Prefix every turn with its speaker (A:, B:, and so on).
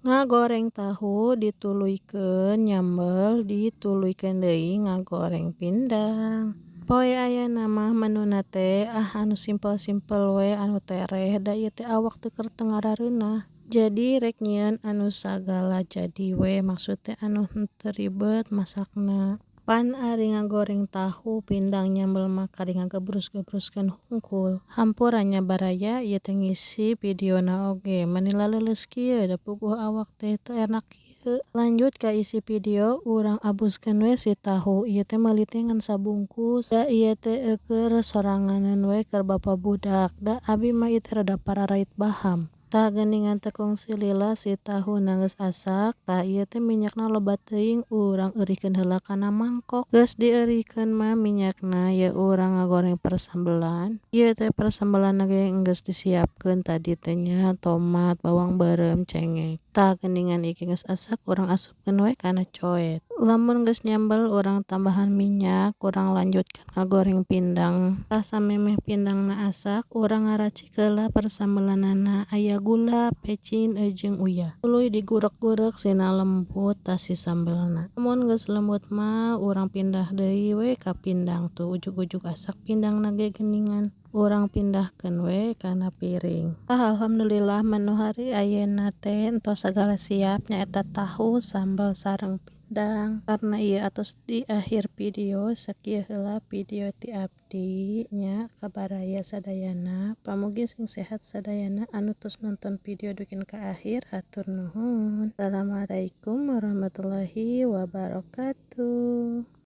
A: Ngagoreng tahu dituluykeun nyambel dituluykeun deui ngagoreng pindang. Poe ayeuna mah menuna teh anu simpel-simpel we anu tereh da ieu teh awak teu keur teu ngarareunah. Jadi rek nyieun anu sagala jadi we maksud teh anu henteu ribet masakna. Pan ari ngagoreng tahu pindang nyambel mah kari ngagebrus-gebruskeun hungkul. Hampura nyabaraya ieu teh ngisi videona oge manila leuleus kieu da puguh awak teh teu enak kieu. Lanjut ka isi video urang abuskeun we si tahu ieu teh meuli teh ngan sabungkus. Da ieu teh keur soranganan we keur bapa budak. Da abi mah ieu teh rada pararait baham. Tah geuningan teu kungsi lila si tahuna geus asak, tah ieu teh minyakna loba teuing urang eurikeun heula kana mangkok. Geus dieurikeun mah minyakna ye urang ngagoreng persambelan. Ieu teh persambelanna ge geus disiapkeun tadi teh nya tomat, bawang beureum, cengek. Tah geuningan iki geus asak urang asupkeun we kana coet. Lamun geus nyambel urang tambahan minyak, urang lanjutkeun ngagoreng pindang. Tah samemeh pindangna asak, urang ngaracik heula persambelanana aya gula, pecin, jeung uyah. Tuluy digurek-gurek sina lembut tah si sambelna. Lamun geus lembut mah urang pindah deui we ka pindang tuh ujug-ujug asak pindangna ge geuningan. Urang pindahkeun we kana piring. Tah alhamdulillah menu hari ayeuna teh entos sagala siap nyaeta tahu, sambal sareng pindang. Karna ieu atos di akhir video sakieu heula video ti abdi nya kabaraya sadayana. Pamugi sing sehat sadayana anu tos nonton video dugian ka akhir hatur nuhun. Assalamualaikum warahmatullahi wabarakatuh.